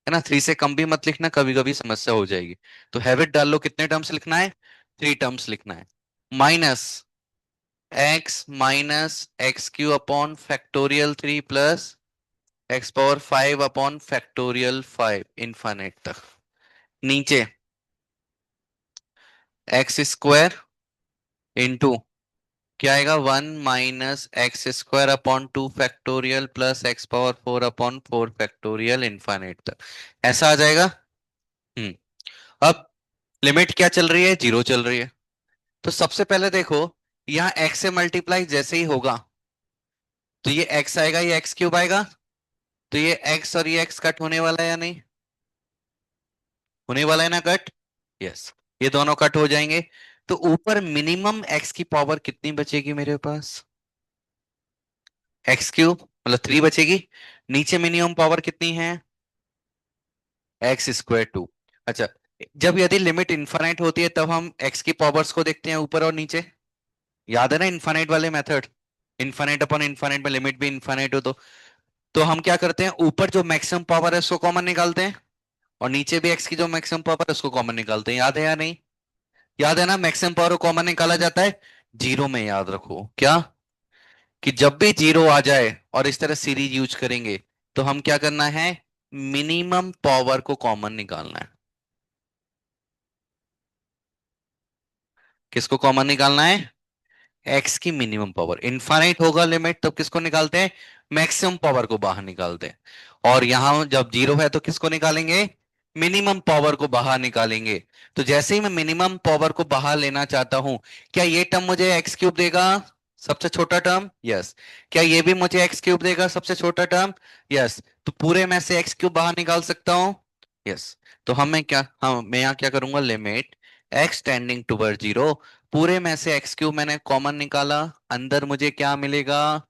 [SPEAKER 1] ना। 3 से कम भी मत लिखना, कभी कभी समस्या हो जाएगी। तो हैबिट डाल लो, कितने टर्म्स लिखना है? 3 टर्म्स लिखना है। Minus x - x³ upon factorial 3 plus x⁴ 5 upon factorial 5 infinite तक। नीचे x² इंटू क्या आएगा? 1 - x² upon 2 factorial plus x⁴ infinite तक। ऐसा आ जाएगा। हम्म। अब लिमिट क्या चल रही है? 0 चल रही है। तो सबसे पहले देखो, यहाँ x से मल्टीप्लाई जैसे ही होगा तो ये x आएगा, ये x³ आएगा। तो ये x और ये x कट होने वाला है या नहीं? होने वाला है ना कट। यस। ये दोनों कट हो जाएंगे। तो ऊपर मिनिमम x की पावर कितनी बचेगी मेरे पास? x³ मतलब 3 बचेगी। नीचे मिनिमम पावर कितनी है? x²2। अच्छा, जब यदि लिमिट इनफाइनाइट होती है तब हम x की पावर्स को देखते हैं ऊपर और नीचे। याद है ना इनफाइनाइट वाले मेथड? इनफाइनाइट अपॉन इनफाइनाइट में लिमिट भी इनफाइनाइट हो तो हम क्या करते हैं? ऊपर जो मैक्सिमम पावर है उसको कॉमन निकालते हैं, और नीचे भी x की जो मैक्सिमम पावर है उसको कॉमन निकालते हैं। याद है या नहीं? याद है ना, मैक्सिमम पावर को कॉमन निकाला जाता है जीरो में। याद रखो क्या, कि जब भी जीरो आ जाए और इस तरह सीरीज यूज करेंगे तो हम क्या करना है? मिनिमम पावर को कॉमन निकालना है। किसको कॉमन निकालना है? एक्स की मिनिमम पावर। इनफाइनाइट होगा लिमिट तब किसको निकालते हैं? मैक्सिमम पावर को बाहर निकालते हैं। और यहां जब जीरो है तो किसको निकालेंगे? मिनिमम पावर को बाहर निकालेंगे। तो जैसे ही मैं मिनिमम पावर को बाहर लेना चाहता हूं, क्या ये टर्म मुझे एक्स क्यूब देगा? सबसे छोटा टर्म, यस। क्या ये भी मुझे एक्स क्यूब देगा, सबसे छोटा टर्म? यस। तो पूरे में से एक्स क्यूब बाहर निकाल सकता हूं, यस। तो मैं यहाँ क्या करूंगा, limit x tending toward zero. पूरे में से एक्स क्यूब मैंने कॉमन निकाला, अंदर मुझे क्या मिलेगा?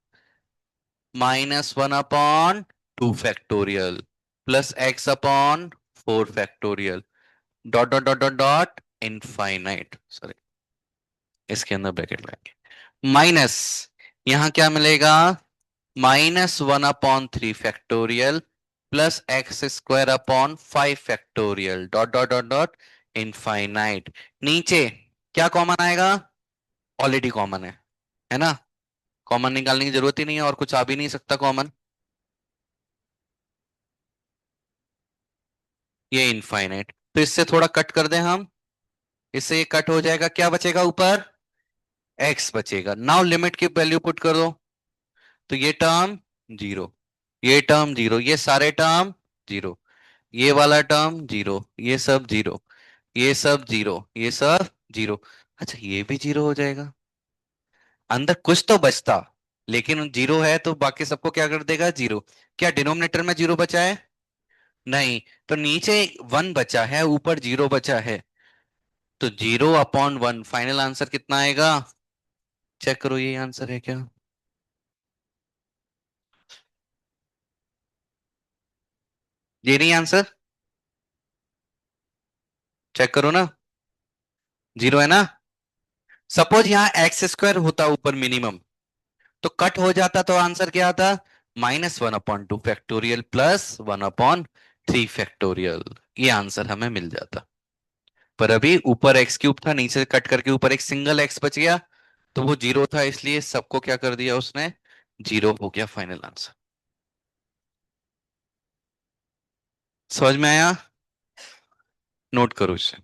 [SPEAKER 1] -1/2 factorial plus x upon 4 factorial, dot dot dot dot dot infinite, sorry, इसके अंदर ब्रैकेट लगाएंगे। माइनस, यहां क्या मिलेगा? -1/3 factorial plus x square upon 5 factorial, dot dot dot dot infinite. नीचे क्या कॉमन आएगा? ऑलरेडी कॉमन है ना? कॉमन निकालने की जरूरत ही नहीं है, और कुछ आ भी नहीं सकता कॉमन। ये इनफाइनाइट, तो इससे थोड़ा कट कर दें हम। इससे ये कट हो जाएगा, क्या बचेगा ऊपर? एक्स बचेगा। नाउ लिमिट की वैल्यू पुट कर दो। तो ये टर्म जीरो, ये टर्म जीरो, ये सारे टर्म जीरो, ये वाला टर्म जीरो, ये सब जीरो, ये सब जीरो, ये सब जीरो। अच्छा, ये भी जीरो हो जाएगा। अंदर कुछ तो बचता, लेकिन जीरो है तो बाकी सबको क्या कर देगा? जीरो। क्या डिनोमिनेटर में जीरो बचा है? नहीं। तो नीचे वन बचा है, ऊपर जीरो बचा है। तो 0/1, फाइनल आंसर कितना आएगा? चेक करो, ये आंसर है क्या? ये नहीं आंसर? चेक करो ना। जीरो है ना? सपोज यहाँ एक्स स्क्वायर होता ऊपर मिनिमम, तो कट हो जाता, तो आंसर क्या आता? -1/2 फैक्टोरियल प्लस 1/3 फैक्टोरियल। ये आंसर हमें मिल जाता। पर अभी ऊपर एक्स क्यूब था, नीचे से कट करके ऊपर एक सिंगल एक्स बच गया, तो वो जीरो था, इसलिए सबको क्या कर दिया उसने? जीरो हो गया फाइनल आंसर। समझ में आया? नोट करो इसे।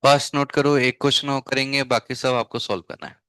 [SPEAKER 1] फर्स्ट नोट करो, एक क्वेश्चन और करेंगे, बाकी सब आपको सॉल्व करना है।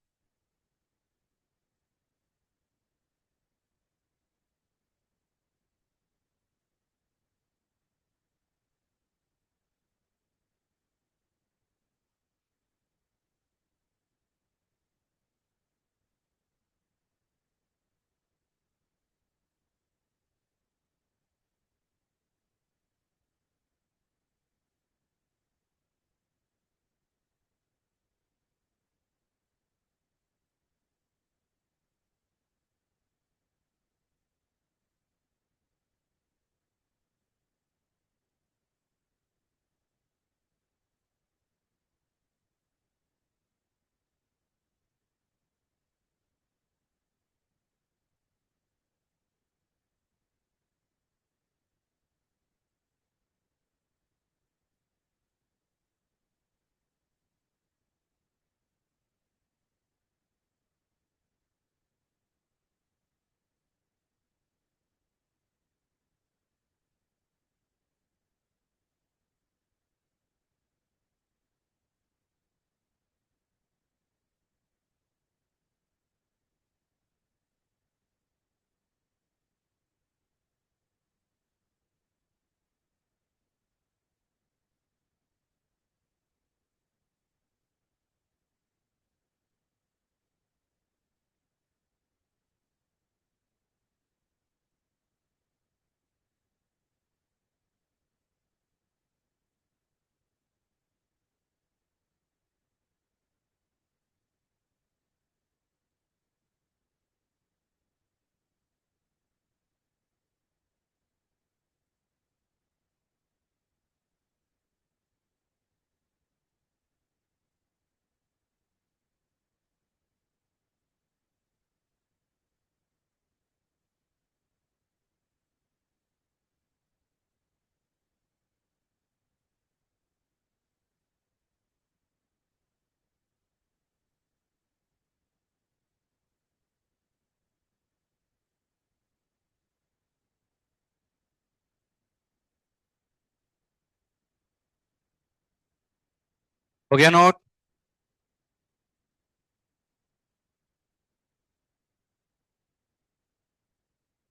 [SPEAKER 1] हो गया नोट?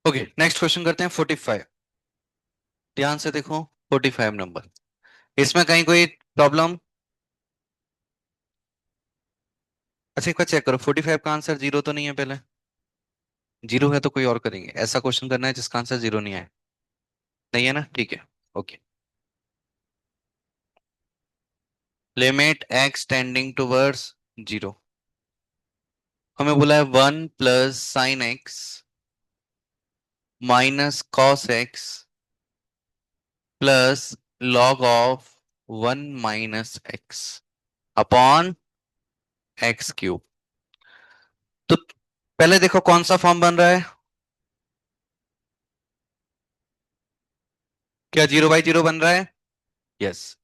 [SPEAKER 1] ओके, नेक्स्ट क्वेश्चन करते हैं 45। ध्यान से देखो, 45 नंबर। इसमें कहीं कोई प्रॉब्लम? अच्छा, एक बार चेक करो, 45 का आंसर जीरो तो नहीं है पहले? जीरो है तो कोई और करेंगे, ऐसा क्वेश्चन करना है जिसका आंसर जीरो नहीं आए। नहीं है ना, ठीक है। Okay, limit x tending towards zero. हमें बोला है 1 + sin x -cos x +log of 1 - x upon x³ तो पहले देखो कौन सा फॉर्म बन रहा है। क्या 0/0 बन रहा है? यस।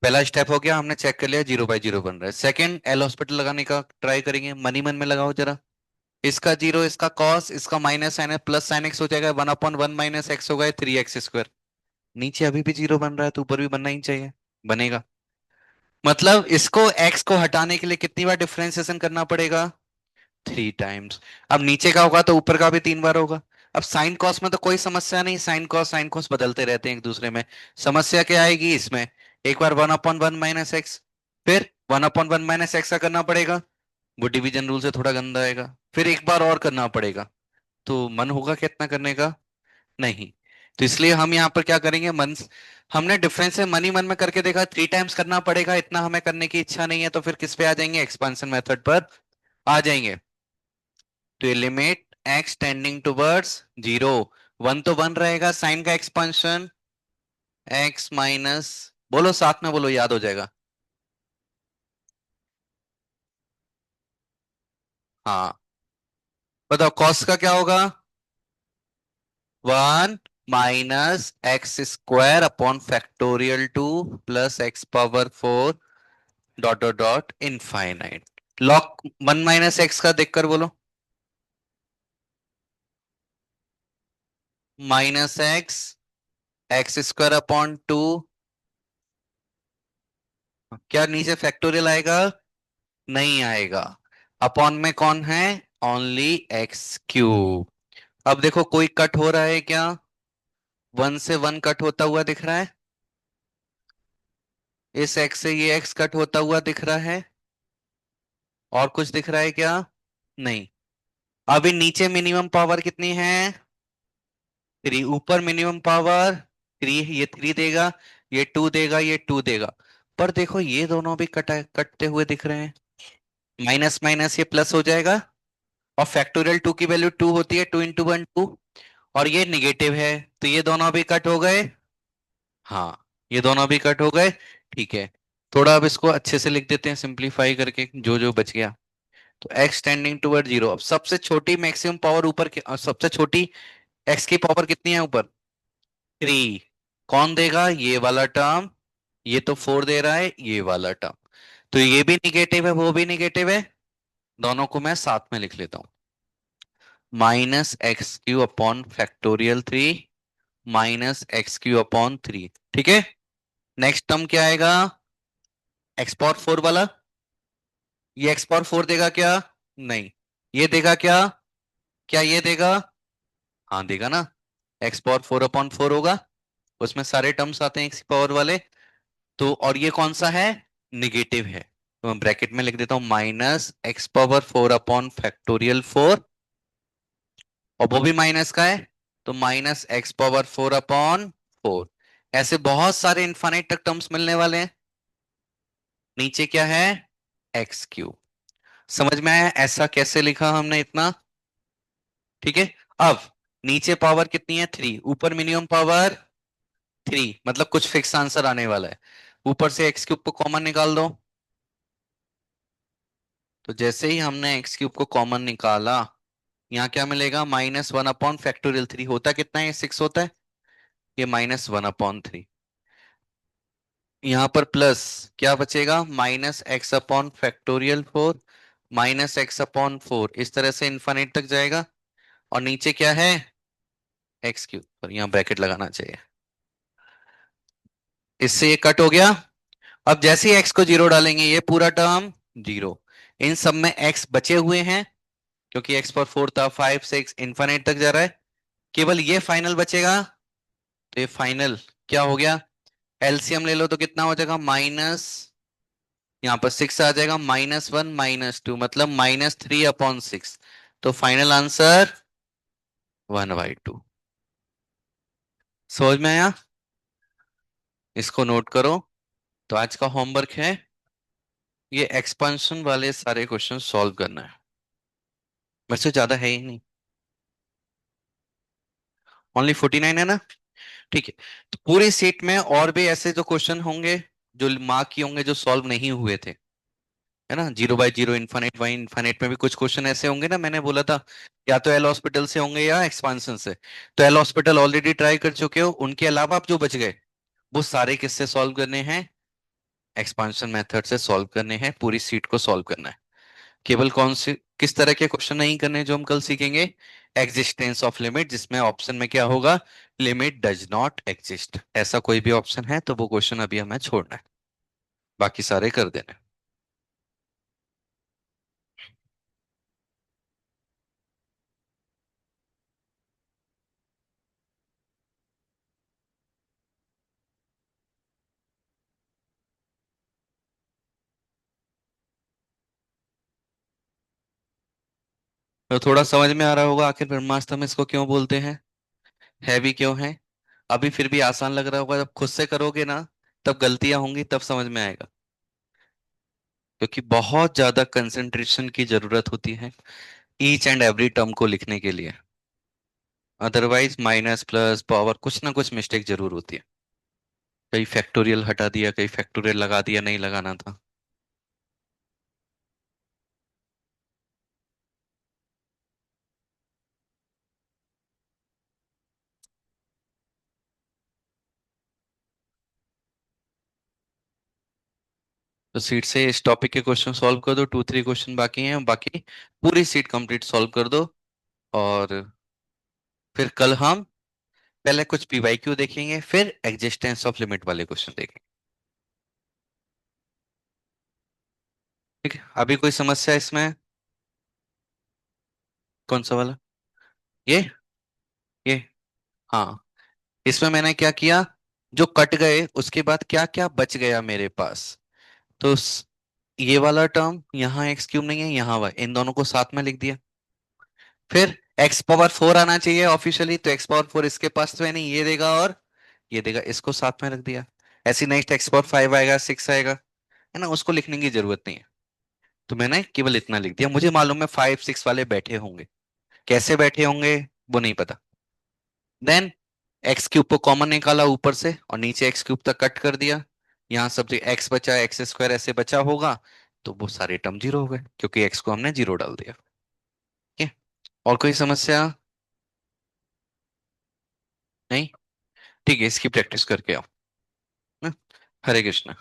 [SPEAKER 1] पहला स्टेप हो गया, हमने चेक कर लिया 0/0 बन रहा है। सेकंड, एल हॉस्पिटल लगाने का ट्राई करेंगे, मनी मन में लगाओ जरा। इसका जीरो, इसका कॉस, इसका माइनस साइन है, प्लस साइन एक्स हो जाएगा, 1/1 - x होगा 3x²। नीचे अभी भी जीरो बन रहा है तो ऊपर भी बनना ही चाहिए, बनेगा। मतलब इसको एक्स को हटाने के लिए कितनी बार डिफरेंशिएशन करना पड़ेगा? 3 टाइम्स। अब नीचे का होगा तो ऊपर का भी 3 बार होगा। अब साइन कॉस में तो कोई समस्या नहीं, साइन कॉस बदलते रहते हैं एक दूसरे में। समस्या क्या आएगी इसमें? एक बार 1/1 - x, फिर 1/1 - x का करना पड़ेगा। वो डिवीजन रूल से थोड़ा गंदा आएगा, फिर एक बार और करना पड़ेगा। तो मन होगा कितना करने का? नहीं। तो इसलिए हम यहाँ पर क्या करेंगे, मन, हमने डिफरेंस से मनी मन में करके देखा, 3 टाइम्स करना पड़ेगा, इतना हमें करने की इच्छा नहीं है, तो फिर किस पे आ जाएंगे, एक्सपेंशन मेथड पर आ जाएंगे। तो ये limit x tending towards zero, one तो वन रहेगा, साइन का एक्सपेंशन एक्स माइनस, बोलो साथ में बोलो, याद हो जाएगा। हाँ, बताओ कॉस का क्या होगा? 1 - x² upon factorial 2 + x⁴ dot dot dot infinite. Log 1 - x का देखकर बोलो। -x x² upon 2। क्या नीचे फैक्टोरियल आएगा? नहीं आएगा। अपॉन में कौन है? Only x³। अब देखो कोई कट हो रहा है क्या? 1 से 1 कट होता हुआ दिख रहा है। इस x से ये x कट होता हुआ दिख रहा है। और कुछ दिख रहा है क्या? नहीं। अभी नीचे मिनिमम पावर कितनी है? 3। ऊपर मिनिमम पावर 3, ये 3 देगा, ये 2 देगा, ये 2 देगा। पर देखो ये दोनों भी कटते हुए दिख रहे हैं। माइनस माइनस ये प्लस हो जाएगा। और फैक्टोरियल 2 की वैल्यू 2 होती है, 2 × 1 2। और ये निगेटिव है, तो ये दोनों भी कट हो गए। हाँ, ये दोनों भी कट हो गए। ठीक है, थोड़ा अब इसको अच्छे से लिख देते हैं सिंप्लीफाई करके, जो जो बच गया। तो x टेंडिंग टुवर्ड जीरो, अब सबसे छोटी मैक्सिमम पावर ऊपर की, सबसे छोटी x की पावर कितनी है ऊपर? 3। कौन देगा? ये वाला टर्म। ये तो 4 दे रहा है, ये वाला टर्म। तो ये भी निगेटिव है, वो भी निगेटिव है। दोनों को मैं साथ में लिख लेता हूं। -x³ upon factorial 3 -x³ upon 3। ठीक है। नेक्स्ट टर्म क्या आएगा? x⁴ वाला। ये x⁴ देगा क्या? नहीं। ये देगा क्या? क्या ये देगा? हाँ देगा ना। x⁴ होगा, उसमें सारे टर्म्स आते हैं x पावर वाले। तो और ये कौन सा है? निगेटिव है, तो मैं ब्रैकेट में लिख देता हूं -x⁴ अपॉन फैक्टोरियल 4। और वो भी माइनस का है, तो -x⁴अपॉन 4। ऐसे बहुत सारे इनफाइनाइट तक टर्म्स मिलने वाले हैं। नीचे क्या है? x³। समझ में आया ऐसा कैसे लिखा हमने इतना? ठीक है। अब नीचे पावर कितनी है? 3। ऊपर मिनिमम पावर 3, मतलब कुछ फिक्स आंसर आने वाला है। ऊपर से x³ को कॉमन निकाल दो। तो जैसे ही हमने x³ को कॉमन निकाला, यहाँ क्या मिलेगा? -1/फैक्टोरियल 3 होता कितना है? 6 होता है। ये -1/3। यहाँ पर प्लस क्या बचेगा? -x/फैक्टोरियल 4 -x/4, इस तरह से इन्फानिट तक जाएगा। और नीचे क्या है? x³ और यहाँ ब्रैकेट लगाना चाहिए। इससे ये कट हो गया। अब जैसे ही एक्स को जीरो डालेंगे ये पूरा टर्म जीरो। इन सब में एक्स बचे हुए हैं, क्योंकि एक्स पर फोर था, फाइव सिक्स इन्फिनिट तक जा रहा है। केवल ये फाइनल बचेगा। तो ये फाइनल क्या हो गया? एलसीएम ले लो तो कितना हो जाएगा? माइनस, यहाँ पर सिक्स आ जाएगा, -1 -2 मतलब -3/6। तो फाइनल आंसर 1/2। समझ में आया? इसको नोट करो। तो आज का होमवर्क है ये एक्सपांशन वाले सारे क्वेश्चन सॉल्व करना है। वैसे ज्यादा है ही नहीं, ओनली 49 है ना। ठीक है। तो पूरे सेट में और भी ऐसे जो क्वेश्चन होंगे जो मार्क किए होंगे, जो सॉल्व नहीं हुए थे, है ना, 0/0 इनफाइनाइट बाई इनफाइनाइट में भी कुछ क्वेश्चन ऐसे होंगे ना, मैंने बोला था या तो एल हॉस्पिटल से होंगे या एक्सपांशन से। तो एल हॉस्पिटल ऑलरेडी ट्राई कर चुके हो, उनके अलावा आप जो बच गए वो सारे किससे सॉल्व करने हैं? एक्सपांशन मेथड से सॉल्व करने हैं, पूरी सीट को सॉल्व करना है। केवल कौन से किस तरह के क्वेश्चन नहीं करने हैं जो हम कल सीखेंगे? एग्जिस्टेंस ऑफ लिमिट, जिसमें ऑप्शन में क्या होगा? लिमिट डज नॉट एग्जिस्ट, ऐसा कोई भी ऑप्शन है तो वो क्वेश्चन अभी हमें छोड़ना है, बाकी सारे कर देने। तो थोड़ा समझ में आ रहा होगा आखिर ब्रह्मास्त्र इसको क्यों बोलते हैं, हैवी क्यों है। अभी फिर भी आसान लग रहा होगा, जब खुद से करोगे ना तब गलतियां होंगी, तब समझ में आएगा। क्योंकि बहुत ज्यादा कंसंट्रेशन की जरूरत होती है ईच एंड एवरी टर्म को लिखने के लिए। अदरवाइज माइनस प्लस पावर कुछ ना कुछ मिस्टेक जरूर होती है। कहीं फैक्टोरियल हटा दिया, कहीं फैक्टोरियल लगा दिया, नहीं लगाना था। तो सीट से इस टॉपिक के क्वेश्चन सॉल्व कर दो, 2 3 क्वेश्चन बाकी हैं, बाकी पूरी सीट कंप्लीट सॉल्व कर दो। और फिर कल हम पहले कुछ पीवाईक्यू देखेंगे, फिर एग्जिस्टेंस ऑफ लिमिट वाले क्वेश्चन देखेंगे। ठीक है, अभी कोई समस्या इसमें? कौन सा वाला? ये हाँ। इसमें मैंने क्या किया, जो कट गए उसके बाद क्या क्या बच गया मेरे पास। तो ये वाला टर्म, यहाँ एक्स क्यूब नहीं है, यहाँ वाई, इन दोनों को साथ में लिख दिया। फिर एक्स पावर फोर आना चाहिए ऑफिशियली, तो एक्स पावर फोर इसके पास तो है नहीं, ये देगा और ये देगा, इसको साथ में रख दिया। ऐसे नेक्स्ट एक्स पावर फाइव आएगा, सिक्स आएगा, है ना, उसको लिखने की जरूरत नहीं है। तो मैंने केवल इतना लिख दिया, मुझे मालूम है फाइव सिक्स वाले बैठे होंगे, कैसे बैठे होंगे वो नहीं पता। देन एक्स क्यूब को कॉमन निकाला ऊपर से और नीचे एक्स क्यूब तक कट कर दिया। यहाँ सब जगह एक्स बचा, एक्स स्क्वायर ऐसे बचा होगा, तो वो सारे टर्म जीरो हो गए क्योंकि एक्स को हमने जीरो डाल दिया। ठीक है, और कोई समस्या? नहीं? ठीक है, इसकी प्रैक्टिस करके आओ। ना? हरे कृष्णा।